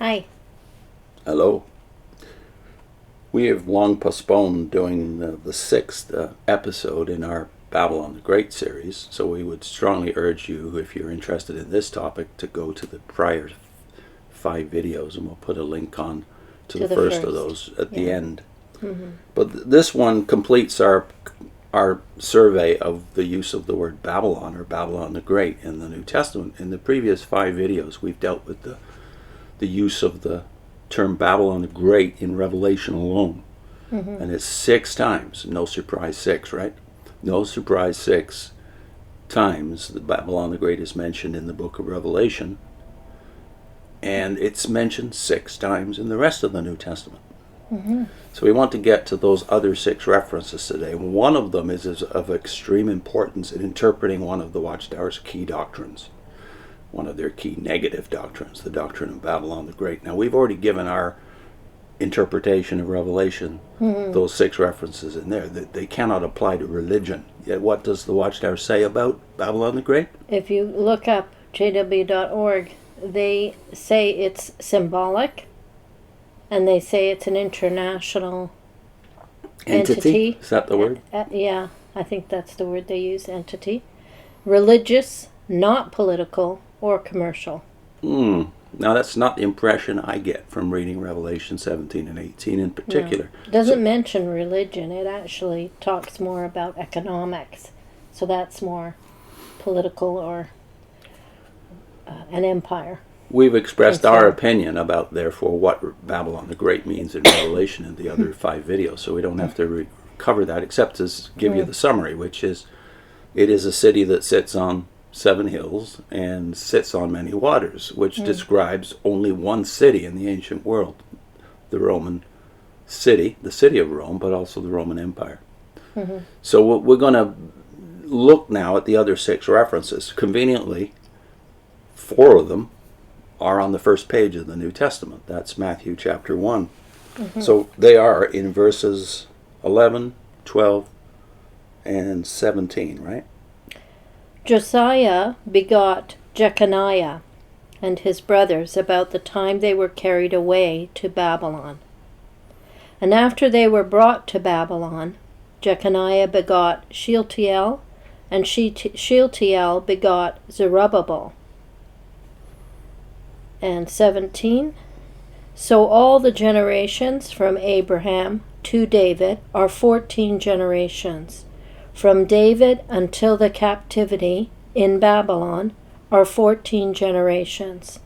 Hi. Hello. We have long postponed doing the sixth episode in our Babylon the Great series, so we would strongly urge you, if you're interested in this topic, to go to the prior 5 videos, and we'll put a link on to the first of those at the end. Mm-hmm. But this one completes our survey of the use of the word Babylon, or Babylon the Great, in the New Testament. In the previous 5 videos, we've dealt with the use of the term Babylon the Great in Revelation alone. Mm-hmm. And it's 6 times. No surprise, 6, right? No surprise, 6 times that Babylon the Great is mentioned in the book of Revelation. And it's mentioned 6 times in the rest of the New Testament. Mm-hmm. So we want to get to those other 6 references today. One of them is of extreme importance in interpreting one of the Watchtower's key doctrines. One of their key negative doctrines, the doctrine of Babylon the Great. Now, we've already given our interpretation of Revelation, those 6 references in there, that they cannot apply to religion. Yet what does the Watchtower say about Babylon the Great? If you look up JW.org, they say it's symbolic, and they say it's an international entity. Is that the word? Yeah, I think that's the word they use, entity. Religious, not political, or commercial. Now, that's not the impression I get from reading Revelation 17 and 18 in particular. No. It doesn't mention religion. It actually talks more about economics. So that's more political or an empire. We've expressed our opinion about, therefore, what Babylon the Great means in Revelation in the other 5 videos, so we don't have to cover that, except to give you the summary, which is, it is a city that sits on 7 hills and sits on many waters, which describes only one city in the ancient world, the Roman city, the city of Rome, but also the Roman Empire. Mm-hmm. So we're going to look now at the other 6 references. Conveniently, 4 of them are on the first page of the New Testament. That's Matthew chapter 1. Mm-hmm. So they are in verses 11, 12, and 17, right? Josiah begot Jeconiah and his brothers about the time they were carried away to Babylon. And after they were brought to Babylon, Jeconiah begot Shealtiel, and Shealtiel begot Zerubbabel. And 17, so all the generations from Abraham to David are 14 generations. From David until the captivity in Babylon are 14 generations.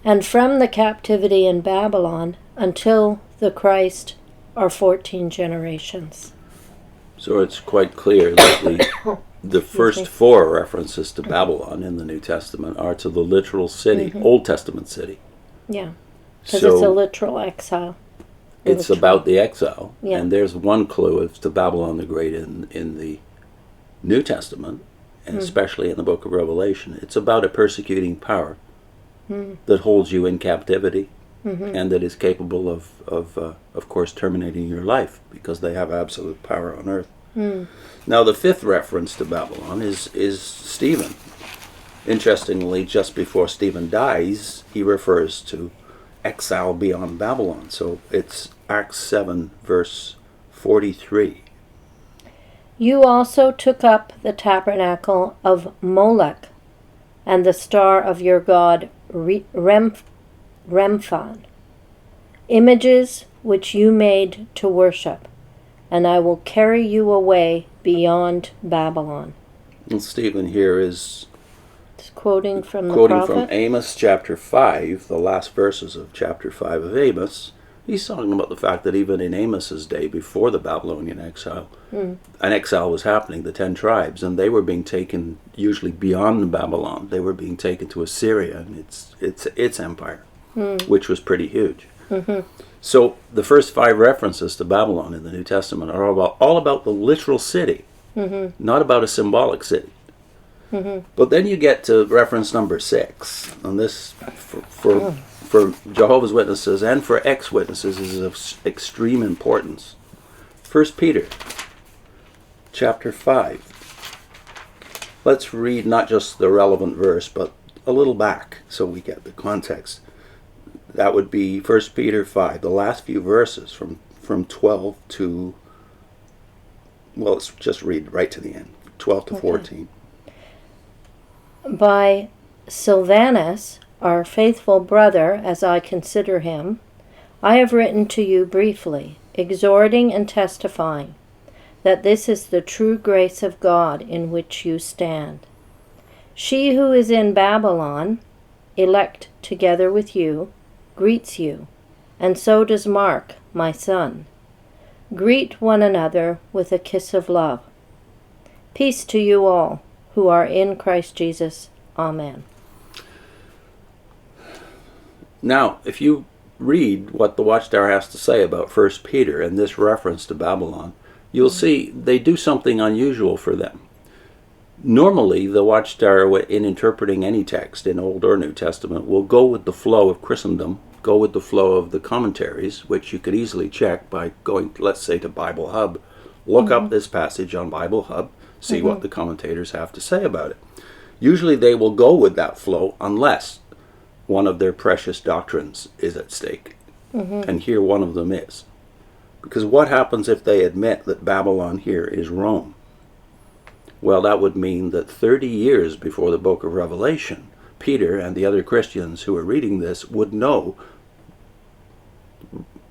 And from the captivity in Babylon until the Christ are 14 generations. So it's quite clear that the first 4 references to Babylon in the New Testament are to the literal city, Old Testament city. Yeah, because it's a literal exile. It's about the exile, and there's one clue as to Babylon the Great in the New Testament, and especially in the book of Revelation. It's about a persecuting power that holds you in captivity, and that is capable of course, terminating your life, because they have absolute power on earth. Now, the 5th reference to Babylon is Stephen. Interestingly, just before Stephen dies, he refers to exile beyond Babylon. So it's Acts 7, verse 43. You also took up the tabernacle of Moloch and the star of your god Remphan, images which you made to worship, and I will carry you away beyond Babylon. And Stephen here is quoting from the prophet? From Amos chapter 5, the last verses of chapter 5 of Amos. He's talking about the fact that even in Amos's day, before the Babylonian exile, an exile was happening, the 10 tribes, and they were being taken usually beyond Babylon. They were being taken to Assyria and its empire, which was pretty huge. Mm-hmm. So the first 5 references to Babylon in the New Testament are all about the literal city, not about a symbolic city. But then you get to reference number 6, and this for Jehovah's Witnesses and for ex-witnesses is of extreme importance. 1 Peter chapter 5. Let's read not just the relevant verse, but a little back so we get the context. That would be 1 Peter 5, the last few verses from 12 to, well, let's just read right to the end, 12 to 14. By Silvanus, our faithful brother, as I consider him, I have written to you briefly, exhorting and testifying that this is the true grace of God in which you stand. She who is in Babylon, elect together with you, greets you, and so does Mark, my son. Greet one another with a kiss of love. Peace to you all who are in Christ Jesus. Amen. Now, if you read what the Watchtower has to say about 1 Peter and this reference to Babylon, you'll see they do something unusual for them. Normally, the Watchtower, in interpreting any text in Old or New Testament, will go with the flow of Christendom, go with the flow of the commentaries, which you could easily check by going, let's say, to Bible Hub. Look up this passage on Bible Hub, see what the commentators have to say about it. Usually they will go with that flow unless one of their precious doctrines is at stake. And here one of them is. Because what happens if they admit that Babylon here is Rome? Well, that would mean that 30 years before the book of Revelation, Peter and the other Christians who are reading this would know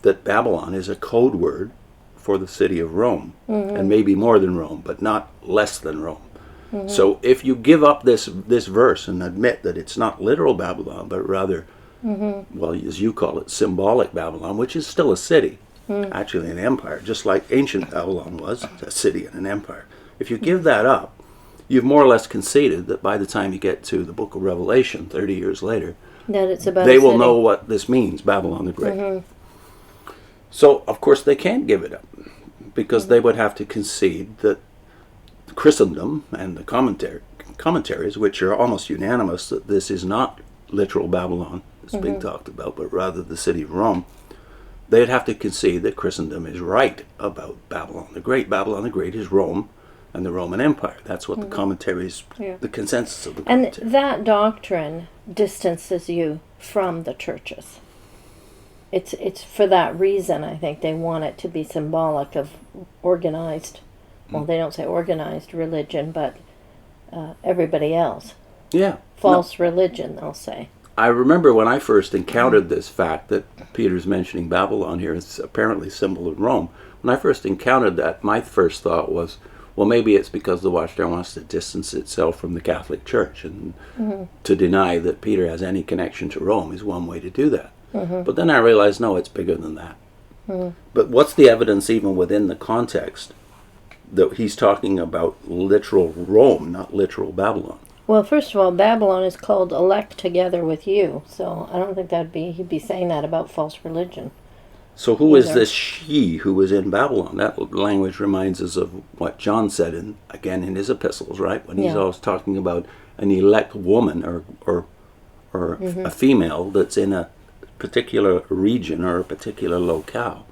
that Babylon is a code word for the city of Rome, and maybe more than Rome, but not less than Rome. So if you give up this verse and admit that it's not literal Babylon, but rather, well, as you call it, symbolic Babylon, which is still a city, actually an empire, just like ancient Babylon was, a city and an empire. If you give that up, you've more or less conceded that by the time you get to the book of Revelation, 30 years later, That it's about they a will city. know what this means, Babylon the Great. So, of course, they can't give it up, because they would have to concede that Christendom and the commentaries, which are almost unanimous that this is not literal Babylon that's being talked about, but rather the city of Rome, they'd have to concede that Christendom is right about Babylon the Great. Babylon the Great is Rome and the Roman Empire. That's what the commentaries, the consensus of the And commentaries. that doctrine distances you from the churches. It's for that reason, I think, they want it to be symbolic of organized, well, they don't say organized religion, but everybody else. Yeah. False religion, they'll say. I remember when I first encountered this fact that Peter's mentioning Babylon here is apparently a symbol of Rome. When I first encountered that, my first thought was, well, maybe it's because the Watchtower wants to distance itself from the Catholic Church, and to deny that Peter has any connection to Rome is one way to do that. But then I realized, no, it's bigger than that. But what's the evidence even within the context that he's talking about literal Rome, not literal Babylon? Well, first of all, Babylon is called elect together with you, so I don't think he'd be saying that about false religion. So who is this she who was in Babylon? That language reminds us of what John said, again in his epistles, right? When he's always talking about an elect woman or a female that's in a particular region or a particular locale.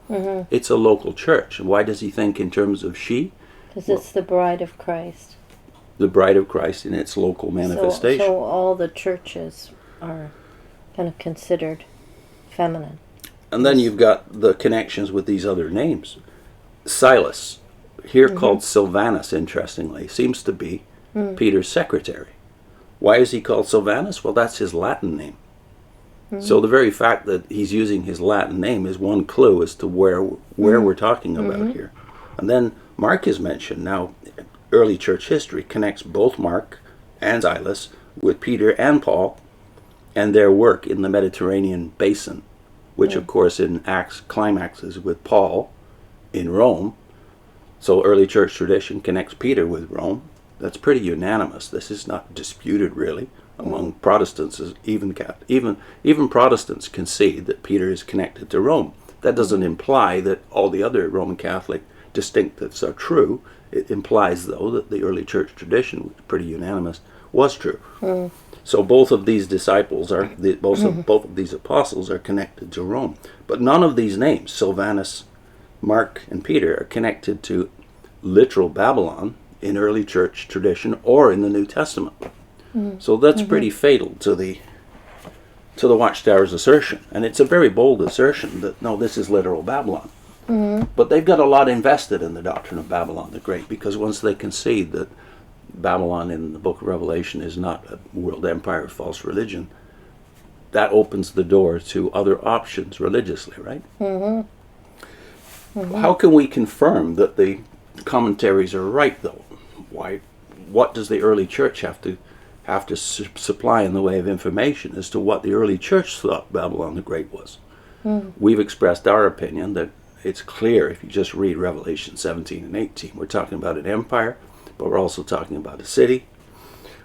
It's a local church. And why does he think in terms of she? Because it's the bride of Christ. The bride of Christ in its local manifestation. So all the churches are kind of considered feminine. And then you've got the connections with these other names. Silas, here called Silvanus, interestingly, seems to be Peter's secretary. Why is he called Silvanus? Well, that's his Latin name. So the very fact that he's using his Latin name is one clue as to where we're talking about here. And then Mark is mentioned. Now, early church history connects both Mark and Silas with Peter and Paul and their work in the Mediterranean basin, which of course in Acts climaxes with Paul in Rome. So early church tradition connects Peter with Rome. That's pretty unanimous. This is not disputed really among Protestants. Even Protestants concede that Peter is connected to Rome. That doesn't imply that all the other Roman Catholic distinctives are true. It implies, though, that the early church tradition, which is pretty unanimous, was true. So both of these disciples both of these apostles are connected to Rome. But none of these names, Silvanus, Mark, and Peter, are connected to literal Babylon in early church tradition or in the New Testament. So that's pretty fatal to to the Watchtower's assertion. And it's a very bold assertion that, no, this is literal Babylon. But they've got a lot invested in the doctrine of Babylon the Great, because once they concede that Babylon in the book of Revelation is not a world empire, false religion, that opens the door to other options religiously, right? How can we confirm that the commentaries are right, though? Why? What does the early church have to supply in the way of information as to what the early church thought Babylon the Great was? We've expressed our opinion that it's clear if you just read Revelation 17 and 18. We're talking about an empire, but we're also talking about a city.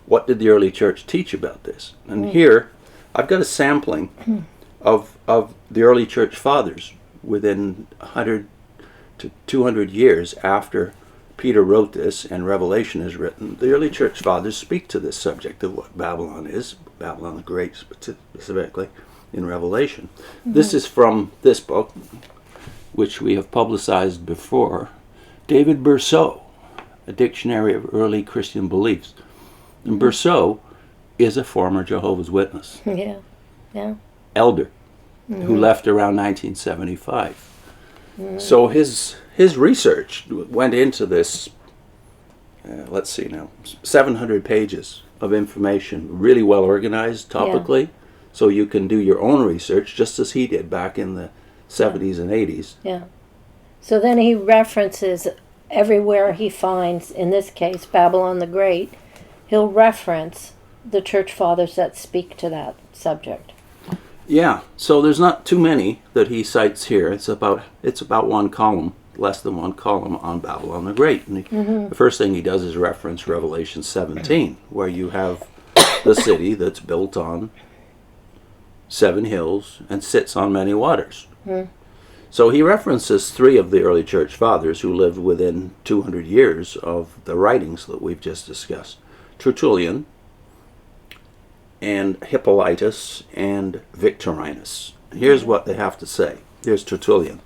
What did the early church teach about this? And here, I've got a sampling of the early church fathers within 100 to 200 years after Peter wrote this and Revelation is written. The early church fathers speak to this subject of what Babylon is, Babylon the Great specifically, in Revelation. This is from this book, which we have publicized before, David Bercot, A Dictionary of Early Christian Beliefs. And Bercot is a former Jehovah's Witness. Elder, who left around 1975. So his research went into this, let's see now, 700 pages of information, really well organized topically, so you can do your own research, just as he did back in the 70s and 80s. So then he references everywhere he finds, in this case, Babylon the Great, he'll reference the church fathers that speak to that subject. Yeah, so there's not too many that he cites here. It's about one column, less than one column on Babylon the Great. And the first thing he does is reference Revelation 17, where you have the city that's built on 7 hills and sits on many waters. So he references 3 of the early church fathers who lived within 200 years of the writings that we've just discussed. Tertullian, and Hippolytus, and Victorinus. Here's what they have to say. Here's Tertullian.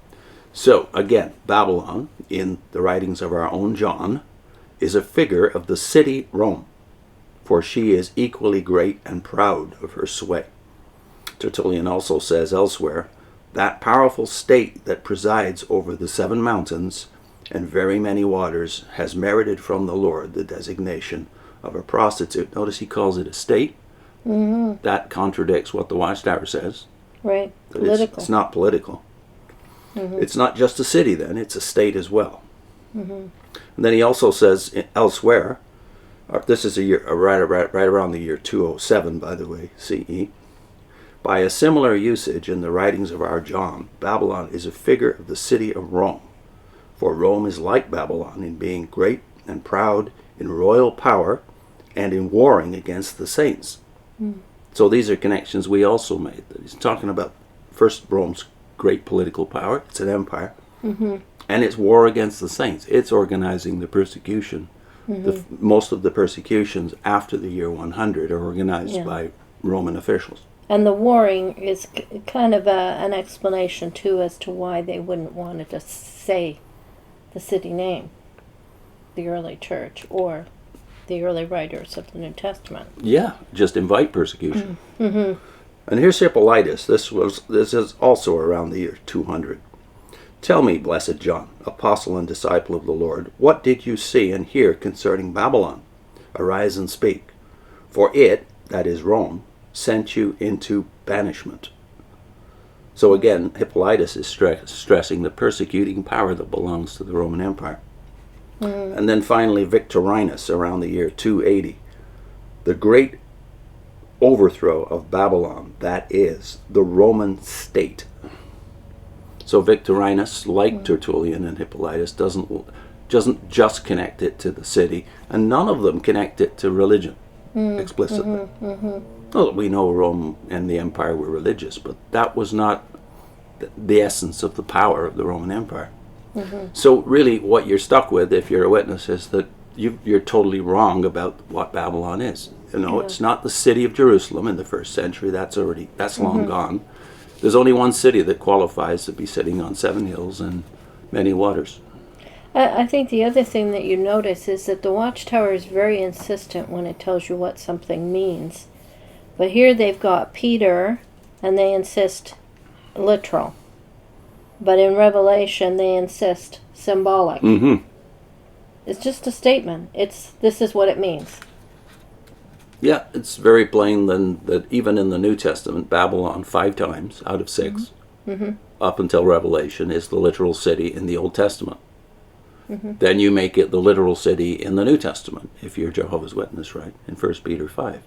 So, again, Babylon, in the writings of our own John, is a figure of the city Rome, for she is equally great and proud of her sway. Tertullian also says elsewhere, that powerful state that presides over the 7 mountains and very many waters has merited from the Lord the designation of a prostitute. Notice he calls it a state. That contradicts what the Watchtower says. Right. Political. It's not political. It's not just a city then, it's a state as well. And then he also says elsewhere, this is a year right around the year 207, by the way, CE. By a similar usage in the writings of our John, Babylon is a figure of the city of Rome. For Rome is like Babylon in being great and proud, in royal power, and in warring against the saints. So these are connections we also made. He's talking about first Rome's great political power. It's an empire. And it's war against the saints. It's organizing the persecution. Most of the persecutions after the year 100 are organized by Roman officials. And the warring is kind of an explanation, too, as to why they wouldn't want to just say the city name, the early church, or the early writers of the New Testament. Yeah, just invite persecution. And here's Hippolytus. This is also around the year 200. Tell me, blessed John, apostle and disciple of the Lord, what did you see and hear concerning Babylon? Arise and speak. For it, that is Rome, sent you into banishment. So again, Hippolytus is stressing the persecuting power that belongs to the Roman Empire. And then finally Victorinus around the year 280. The great overthrow of Babylon, that is, the Roman state. So Victorinus, like Tertullian and Hippolytus, doesn't just connect it to the city, and none of them connect it to religion explicitly. Well, we know Rome and the empire were religious, but that was not the essence of the power of the Roman Empire. So really what you're stuck with, if you're a witness, is that you're totally wrong about what Babylon is. It's not the city of Jerusalem in the 1st century. That's long gone. There's only one city that qualifies to be sitting on 7 hills and many waters. I think the other thing that you notice is that the Watchtower is very insistent when it tells you what something means. But here they've got Peter and they insist literal. But in Revelation, they insist symbolic. Mm-hmm. It's just a statement. This is what it means. Yeah, it's very plain then that even in the New Testament, Babylon 5 times out of 6, up until Revelation, is the literal city in the Old Testament. Then you make it the literal city in the New Testament, if you're Jehovah's Witness, right? In 1 Peter 5.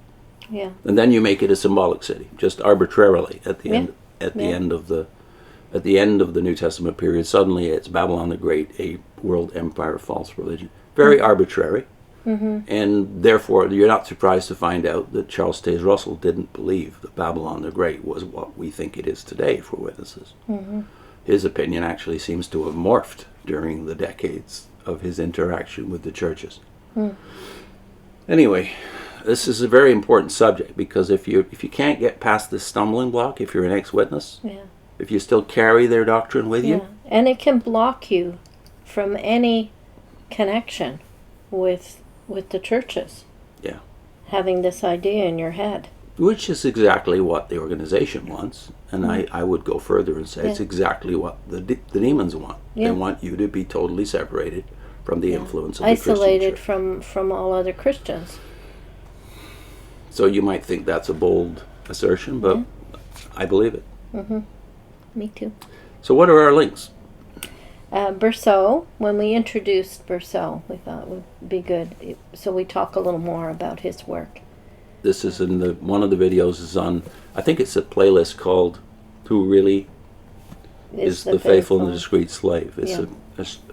Yeah. And then you make it a symbolic city, just arbitrarily at the end. At the end of the New Testament period, suddenly it's Babylon the Great, a world empire of false religion. Very arbitrary. And therefore, you're not surprised to find out that Charles Taze Russell didn't believe that Babylon the Great was what we think it is today for witnesses. His opinion actually seems to have morphed during the decades of his interaction with the churches. Anyway, this is a very important subject, because if you can't get past this stumbling block, if you're an ex-witness, if you still carry their doctrine with you, and it can block you from any connection with the churches. Yeah. Having this idea in your head. Which is exactly what the organization wants. And I would go further and say it's exactly what the demons want. They want you to be totally separated from the influence of the Christian isolated church. from all other Christians. So you might think that's a bold assertion, but I believe it. Me too. So what are our links? Bercot, when we introduced Bercot, we thought it would be good. So we talk a little more about his work. This is in one of the videos is on, I think it's a playlist called Who Really is the Faithful and the Discreet Slave. It's a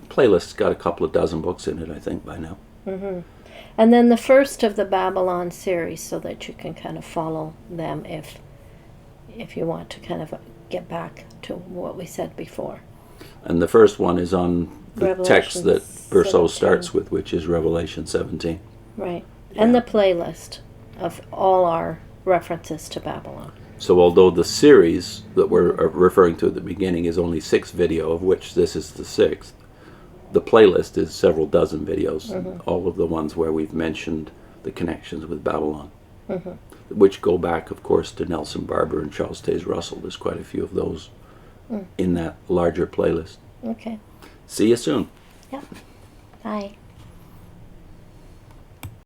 playlist's got a couple of dozen books in it, I think, by now. And then the first of the Babylon series, so that you can kind of follow them if you want to kind of get back to what we said before. And the first one is on the Revelation text that Bercot 17. starts with, which is Revelation 17. Right. And the playlist of all our references to Babylon. So although the series that we're referring to at the beginning is only 6 video, of which this is the 6th, the playlist is several dozen videos, all of the ones where we've mentioned the connections with Babylon, which go back, of course, to Nelson Barber and Charles Taze Russell. There's quite a few of those in that larger playlist. Okay. See you soon. Yep. Bye.